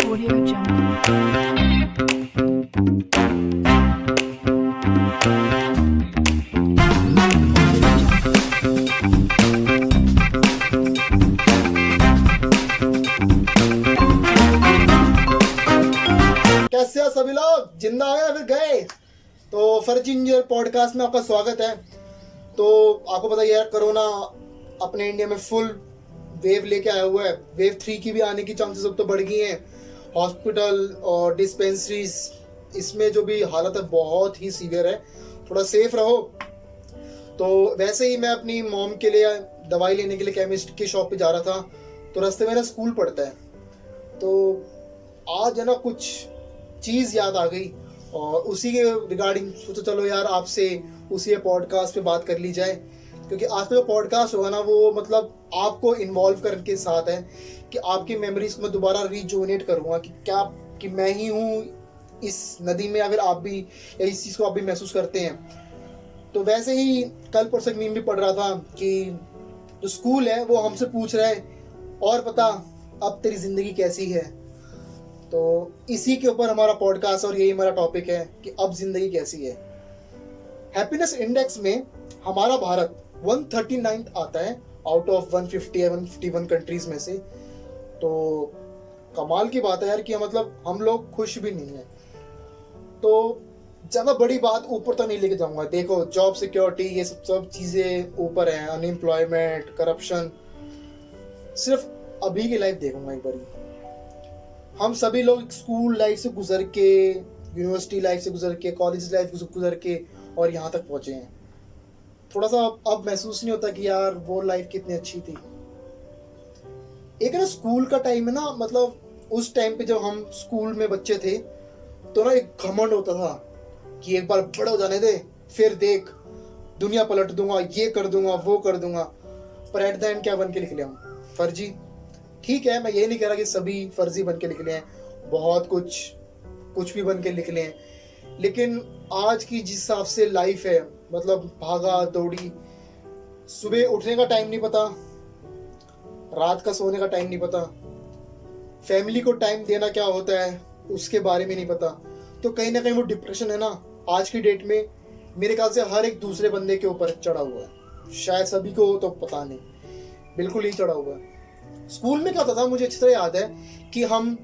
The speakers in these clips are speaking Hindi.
Audio Jungle. कैसे हो सभी लोग, जिंदा आ गए फिर गए। तो फर्जी इंजीनियर पॉडकास्ट में आपका स्वागत है। तो आपको पता ही है कोरोना अपने इंडिया में फुल वेव लेके आया हुआ है। वेव 3 की भी आने की चांसेस अब तो बढ़ गई हैं। हॉस्पिटल और डिस्पेंसरीज इसमें जो भी हालत है बहुत ही सीवियर है, थोड़ा सेफ रहो। तो वैसे ही मैं अपनी मॉम के लिए दवाई लेने के लिए केमिस्ट की शॉप पे जा रहा था, तो रास्ते में ना स्कूल पड़ता है। तो आज है ना कुछ चीज़ याद आ गई और उसी के रिगार्डिंग सोचो चलो यार आपसे उसी पॉडकास्ट पे बात कर ली जाए। क्योंकि आज का जो पॉडकास्ट होगा ना वो मतलब आपको इन्वॉल्व करने के साथ है कि आपकी मेमोरीज को मैं दोबारा रिजुवेनेट करूँगा कि क्या कि मैं ही हूँ इस नदी में, अगर आप भी या इस चीज़ को आप भी महसूस करते हैं। तो वैसे ही कल परसों मीम भी पढ़ रहा था कि जो स्कूल है वो हमसे पूछ रहा है और पता अब तेरी ज़िंदगी कैसी है। तो इसी के ऊपर हमारा पॉडकास्ट और यही हमारा टॉपिक है कि अब जिंदगी कैसी है। हैप्पीनेस इंडेक्स में हमारा भारत 139 आता है आउट ऑफ 150 या 151 कंट्रीज में से। तो कमाल की बात है यार कि मतलब हम लोग खुश भी नहीं है। तो ज़्यादा बड़ी बात ऊपर तो नहीं लेके जाऊंगा। देखो जॉब सिक्योरिटी ये सब चीज़ें यूपर हैं, अनएम्प्लॉयमेंट, करप्शन, सिर्फ अभी की लाइफ देखूंगा एक बारी। हम सभी लोग स्कूल लाइफ से गुजर के, यूनिवर्सिटी लाइफ से गुजर के, कॉलेज लाइफ से गुजर के और यहाँ तक पहुँचे हैं। थोड़ा सा अब महसूस नहीं होता कि यार वो लाइफ कितनी अच्छी थी। एक ना स्कूल का टाइम है ना, मतलब उस टाइम पे जब हम स्कूल में बच्चे थे तो ना एक घमंड होता था कि एक बार बड़े हो जाने दे, फिर देख दुनिया पलट दूंगा, ये कर दूंगा, वो कर दूंगा। पर एट द एंड क्या बन के निकले हम? फर्जी। ठीक है, मैं ये नहीं कह रहा कि सभी फर्जी बन के निकले हैं, बहुत कुछ भी बन के निकले हैं। लेकिन आज की जिस हिसाब से लाइफ है, मतलब भागा दौड़ी, सुबह उठने का टाइम नहीं पता, रात का सोने का टाइम नहीं पता, फैमिली को टाइम देना क्या होता है उसके बारे में नहीं पता। तो कहीं ना कहीं वो डिप्रेशन है ना आज की डेट में मेरे ख्याल से हर एक दूसरे बंदे के ऊपर चढ़ा हुआ है। शायद सभी को हो तो पता नहीं, बिल्कुल ही चढ़ा हुआ है। स्कूल में क्या होता था मुझे अच्छी तरह याद है कि हम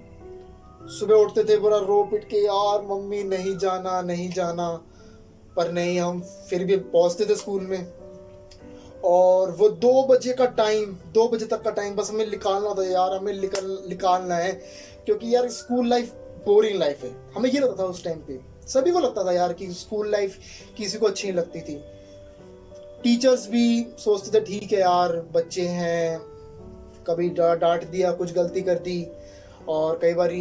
सुबह उठते थे पूरा रो पिट के, यार मम्मी नहीं जाना नहीं जाना, पर नहीं हम फिर भी पहुंचते थे स्कूल में। और वो 2 बजे का टाइम, 2 बजे तक का टाइम बस हमें निकालना था यार, हमें निकालना है। क्योंकि यार स्कूल लाइफ बोरिंग लाइफ है, हमें ये लगता था उस टाइम पे, सभी को लगता था यार कि स्कूल लाइफ किसी को अच्छी नहीं लगती थी। टीचर्स भी सोचते थे ठीक है यार बच्चे हैं, कभी डांट दिया, कुछ गलती कर दी और कई बार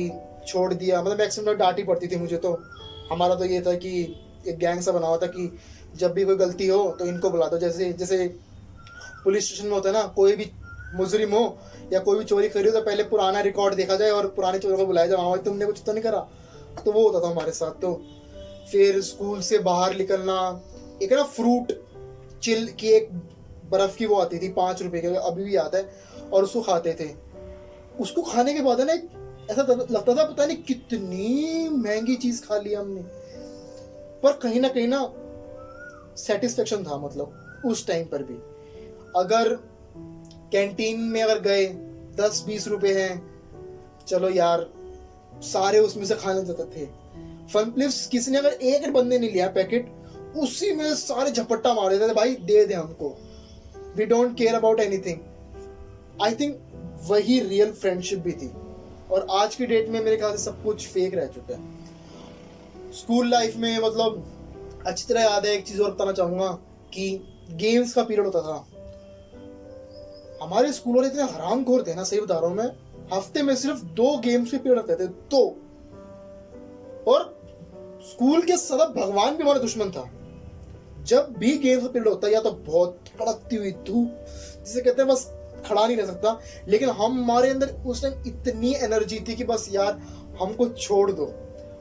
छोड़ दिया, मतलब मैक्सिमम डांट ही पड़ती थी मुझे। तो हमारा तो ये था कि एक गैंग सा बना हुआ था कि जब भी कोई गलती हो तो इनको बुला दो। जैसे जैसे पुलिस स्टेशन में होता है ना, कोई भी मुजरिम हो या कोई भी चोरी करी हो तो पहले पुराना रिकॉर्ड देखा जाए और पुराने चोरों को बुलाया जाए, हाँ तुमने कुछ तो नहीं करा। तो वो होता था हमारे साथ। तो फिर स्कूल से बाहर निकलना, एक ना फ्रूट चिल की एक बर्फ़ की वो आती थी 5 रुपए की, अभी भी याद है, और उसको खाते थे। उसको खाने के बाद है ना ऐसा लगता था पता नहीं कितनी महंगी चीज़ खा ली हमने, पर कहीं ना सेटिस्फेक्शन था। मतलब उस टाइम पर भी अगर कैंटीन में अगर गए 10-20 रुपए हैं, चलो यार सारे उसमें से खाने देते थे। फन फ्लिप्स किसी ने अगर एक बंदे ने लिया पैकेट, उसी में सारे झपट्टा मार देते थे, भाई दे दे हमको, we don't care about anything. I think वही रियल फ्रेंडशिप भी थी। और आज की डेट में मेरे ख्याल से सब कुछ फेक रह चुका है। स्कूल लाइफ में मतलब अच्छी तरह याद है, एक चीज़ और बताना चाहूँगा कि गेम्स का पीरियड होता था। हमारे स्कूल वाले इतने हरामखोर थे ना, सही बता रहा हूँ मैं, हफ्ते में सिर्फ 2 गेम्स के पीरियड रखते थे, 2। और स्कूल के सदा भगवान भी हमारा दुश्मन था। जब भी गेम्स का पीरियड होता है या तो बहुत कड़कती हुई धूप, जिसे कहते हैं बस खड़ा नहीं रह सकता, लेकिन हमारे अंदर उस टाइम इतनी एनर्जी थी कि बस यार हमको छोड़ दो।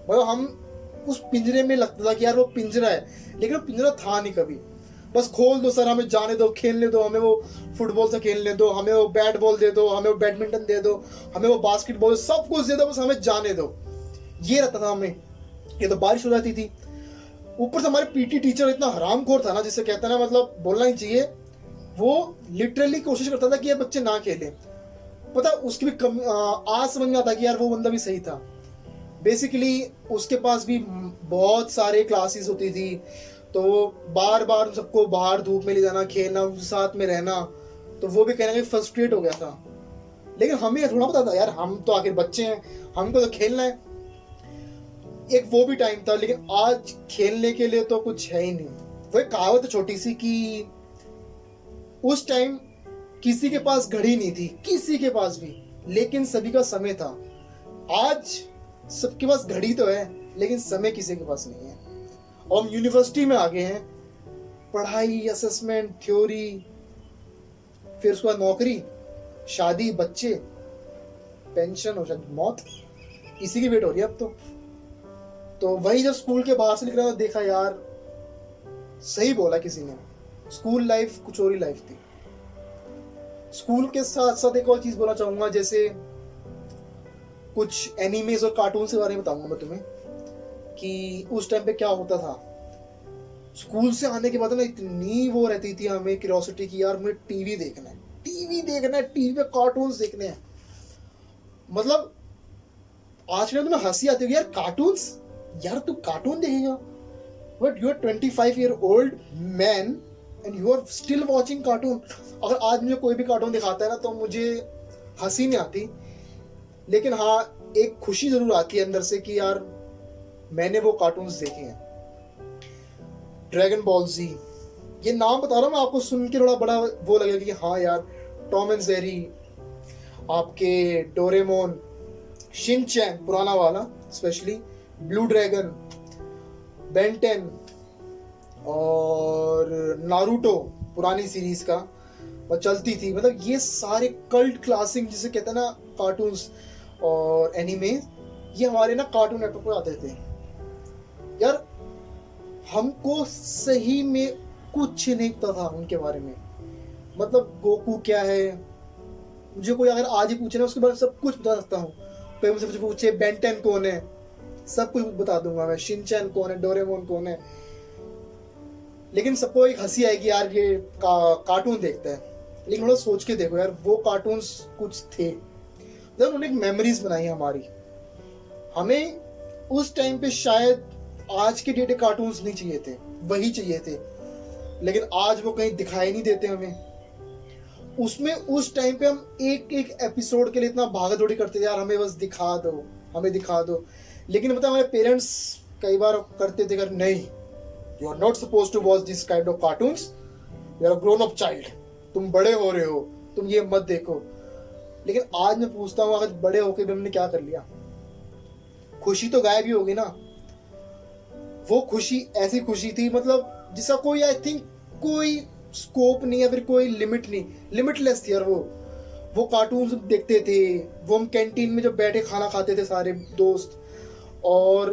मतलब हम उस पिंजरे में लगता था कि यार वो पिंजरा है, लेकिन वो पिंजरा था नहीं कभी। बस खोल दो सर, हमें जाने दो, खेलने दो, हमें वो फुटबॉल से खेलने दो, हमें वो बैट बॉल दे दो, हमें वो बैडमिंटन दे दो, हमें वो बास्केटबॉल, सब कुछ दे दो, बस हमें जाने दो। ये रहता था हमें। ये तो बारिश हो जाती थी, ऊपर से हमारे पीटी टीचर इतना हरामखोर था ना, जिसे कहते हैं ना, मतलब बोलना ही चाहिए, वो लिटरली कोशिश करता था कि ये बच्चे ना खेलें। पता उसकी भी आज समझ में आता कि यार वो बंदा भी सही था। बेसिकली उसके पास भी बहुत सारे क्लासेस होती थी, तो वो बार बार सबको बाहर धूप में ले जाना, खेलना, उनके साथ में रहना, तो वो भी कहना कि फ्रस्ट्रेट हो गया था। लेकिन हमें थोड़ा पता था यार, हम तो आखिर बच्चे हैं, हमको तो खेलना है। एक वो भी टाइम था, लेकिन आज खेलने के लिए तो कुछ है ही नहीं। वो एक कहावत छोटी सी कि उस टाइम किसी के पास घड़ी नहीं थी, किसी के पास भी, लेकिन सभी का समय था। आज सबके पास घड़ी तो है, लेकिन समय किसी के पास नहीं है। और हम यूनिवर्सिटी में आ गए हैं, पढ़ाई, असेसमेंट, थ्योरी, फिर उसके बाद नौकरी, शादी, बच्चे, पेंशन और शायद मौत, इसी की वेट हो रही है अब तो वही जब स्कूल के बाहर से निकला, देखा यार सही बोला किसी ने, स्कूल लाइफ कुछ और ही लाइफ थी। स्कूल के साथ साथ एक और चीज बोलना चाहूंगा, जैसे कुछ एनिमेज और कार्टून के बारे में बताऊंगा मैं तुम्हें कि उस टाइम पे क्या होता था। स्कूल से आने के बाद ना इतनी वो रहती थी हमें क्यूरियोसिटी की, यार मुझे टीवी देखना है, टीवी देखना है, टीवी पे कार्टून्स देखने हैं। मतलब आज के तुम्हें हंसी आती होगी, यार कार्टून्स, यार तू कार्टून देखेगा, but you are 25 year old man and you are still watching cartoon. अगर आज मुझे कोई भी कार्टून दिखाता है ना, तो मुझे हंसी नहीं आती, लेकिन हाँ एक खुशी जरूर आती है अंदर से कि यार मैंने वो कार्टून्स देखे हैं। ड्रैगन बॉल जी, ये नाम बता रहा हूँ मैं आपको, सुन के थोड़ा बड़ा वो लगेगा कि हाँ यार, टॉम एंड जेरी, आपके डोरेमोन, शिनचैन पुराना वाला स्पेशली, ब्लू ड्रैगन, बेन 10 और नारुतो पुरानी सीरीज का और चलती थी। मतलब ये सारे कल्ट क्लासिक जिसे कहते हैं ना कार्टून्स और एनिमे, ये हमारे ना कार्टून नेटवर्क पर आते थे। यार हमको सही में कुछ नहीं पता था उनके बारे में। मतलब गोकू क्या है, मुझे कोई अगर आज ही पूछे ना उसके बारे में सब कुछ बता सकता हूँ। कोई मुझसे पूछे बेन 10 कौन है, सब कुछ बता दूंगा मैं, शिनचैन कौन है, डोरेमोन कौन है। लेकिन सबको एक हंसी आएगी यार ये कार्टून देखता है, लेकिन थोड़ा सोच के देखो यार, वो कार्टून्स कुछ थे, जब उन्होंने एक मेमोरीज बनाई हमारी। हमें उस टाइम पे शायद आज के डेटे कार्टून्स नहीं चाहिए थे, वही चाहिए थे, लेकिन आज वो कहीं दिखाई नहीं देते हमें। उसमें उस टाइम पे हम एक एक एपिसोड के लिए इतना भागा दौड़ी करते थे, यार हमें बस दिखा दो, हमें दिखा दो। लेकिन पता हमारे पेरेंट्स कई बार करते थे, नहीं, you are not suppose to watch this kind of cartoons, you are a grown up child, तुम बड़े हो रहे हो, तुम ये मत देखो। लेकिन आज मैं पूछता हूँ, अगर बड़े होके भी हमने क्या कर लिया? खुशी तो गायब ही होगी ना। वो खुशी ऐसी खुशी थी, मतलब जिसका कोई आई थिंक कोई स्कोप नहीं है, फिर कोई लिमिट नहीं, लिमिटलेस थी यार वो कार्टून देखते थे, वो हम कैंटीन में जब बैठे खाना खाते थे सारे दोस्त, और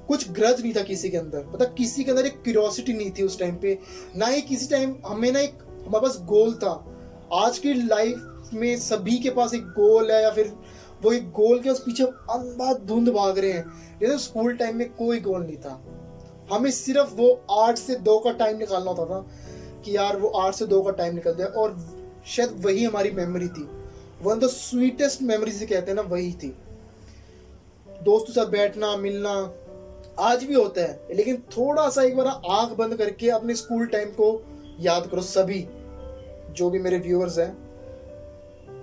कुछ ग्रज नहीं था किसी के अंदर। पता किसी के अंदर एक क्यूरियोसिटी नहीं थी उस टाइम पे, ना ही किसी टाइम हमें ना एक हमारे पास गोल था। आज की लाइफ में सभी के पास एक गोल है, या फिर वो एक गोल के पीछे अंधाधुंध भाग रहे हैं। जैसे स्कूल टाइम में कोई गोल नहीं था, हमें सिर्फ वो 8 से 2 का टाइम निकालना होता था कि यार वो 8 से 2 का टाइम निकल जाए, और शायद वही हमारी मेमोरी थी। One of the sweetest memory जिसे कहते हैं ना, वही थी। दोस्तों से बैठना मिलना आज भी होता है, लेकिन थोड़ा सा एक बार आंख बंद करके अपने स्कूल टाइम को याद करो। सभी जो भी मेरे व्यूअर्स हैं,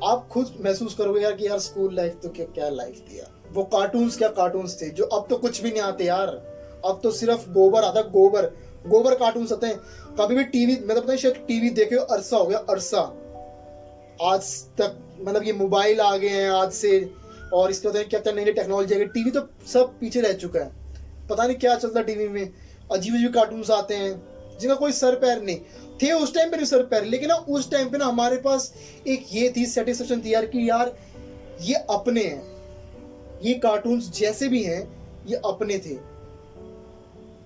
आप खुद महसूस करोगे यार कि यार स्कूल लाइफ तो क्या लाइफ थी यार। वो कार्टून्स क्या कार्टून्स थे, जो अब तो कुछ भी नहीं आते यार। अब तो सिर्फ गोबर आता, गोबर कार्टून्स आते हैं। कभी भी टीवी, मैं तो पता नहीं शायद टीवी देखे अरसा हो गया, अरसा। आज तक मतलब ये मोबाइल आ गए हैं आज से, और इसके बाद क्या नई नई टेक्नोलॉजी आ गई, टीवी तो सब पीछे रह चुका है। पता नहीं क्या चलता है टीवी में, अजीब अजीब कार्टून्स आते हैं जिनका कोई सर पैर नहीं थे। उस टाइम पे नहीं सर पैर, लेकिन ना उस टाइम पे ना हमारे पास एक ये थी सेटिस्फेक्शन थी यार कि यार ये अपने हैं, ये कार्टून्स जैसे भी हैं ये अपने थे।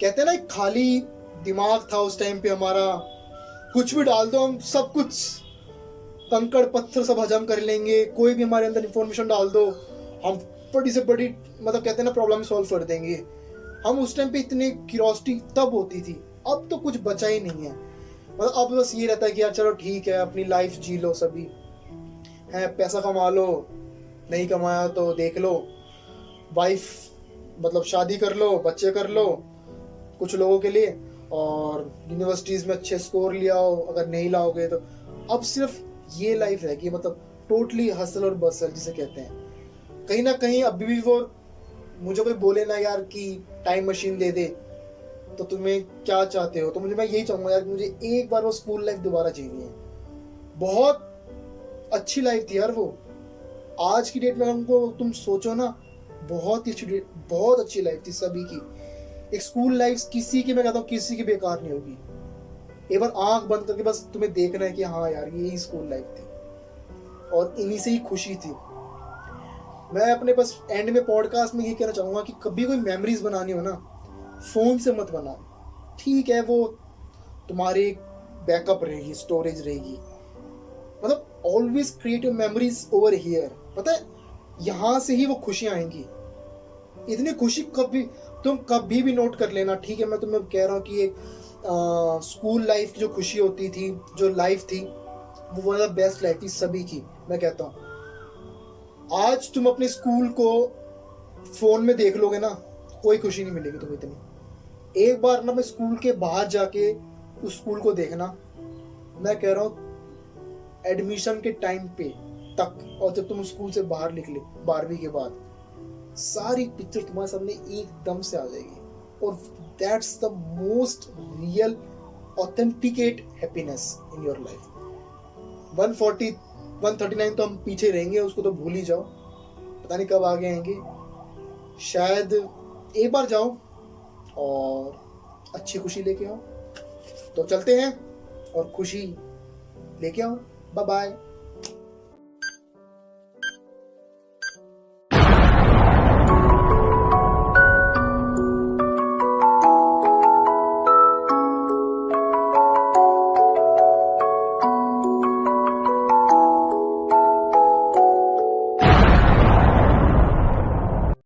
कहते हैं ना एक खाली दिमाग था उस टाइम पे हमारा, कुछ भी डाल दो हम सब कुछ कंकड़ पत्थर सब हजम कर लेंगे, कोई भी हमारे अंदर इंफॉर्मेशन डाल दो हम बड़ी से बड़ी मतलब कहते हैं ना प्रॉब्लम सॉल्व कर देंगे। हम उस टाइम पे इतने क्यूरियोसिटी तब होती थी, अब तो कुछ बचा ही नहीं है। मतलब अब बस ये रहता है कि यार चलो ठीक है अपनी लाइफ जी लो, सभी है पैसा कमा लो, नहीं कमाया तो देख लो, वाइफ मतलब शादी कर लो, बच्चे कर लो कुछ लोगों के लिए, और यूनिवर्सिटीज में अच्छे स्कोर ले आओ, अगर नहीं लाओगे तो। अब सिर्फ ये लाइफ है कि मतलब टोटली हसल और बसल जिसे कहते हैं। कहीं ना कहीं अभी भी वो मुझे कोई बोले ना यार कि टाइम मशीन दे दे तो तुम्हें क्या चाहते हो, तो मुझे मैं यही चाहूंगा यार कि मुझे एक बार वो स्कूल लाइफ दोबारा जीनी है। बहुत अच्छी लाइफ थी यार वो। आज की डेट में हमको तुम सोचो ना, बहुत अच्छी लाइफ थी सभी की। एक स्कूल लाइफ किसी की, मैं कहता हूँ किसी की बेकार नहीं होगी। एक बार आंख बंद करके बस तुम्हें देखना है कि हाँ यार यही स्कूल लाइफ थी और इन्हीं से ही खुशी थी। मैं अपने बस एंड में पॉडकास्ट में ये कहना चाहूंगा कि कभी कोई मेमोरीज बनानी हो ना, फोन से मत बनाओ। ठीक है वो तुम्हारी बैकअप रहेगी, स्टोरेज रहेगी, मतलब always create your memories over here. पता है यहाँ से ही वो खुशियां आएंगी। इतनी खुशी तुम कभी भी नोट कर लेना। ठीक है मैं तुम्हें कह रहा हूँ कि एक स्कूल लाइफ की जो खुशी होती थी, जो लाइफ थी, वो one of the best life थी सभी की। मैं कहता हूँ आज तुम अपने स्कूल को फोन में देख लोगे ना, कोई खुशी नहीं मिलेगी तुम्हें इतनी। एक बार ना मैं स्कूल के बाहर जाके उस स्कूल को देखना, मैं कह रहा हूँ एडमिशन के टाइम पे तक, और जब तुम स्कूल से बाहर निकले 12वीं के बाद, सारी पिक्चर तुम्हारे सामने एकदम से आ जाएगी। और that's the most real authenticate happiness in your life. 140 139 तो हम पीछे रहेंगे, उसको तो भूल ही जाओ, पता नहीं कब आगे आएंगे। शायद एक बार जाओ और अच्छी खुशी लेके आओ। तो चलते हैं और खुशी लेके आओ। Bye bye.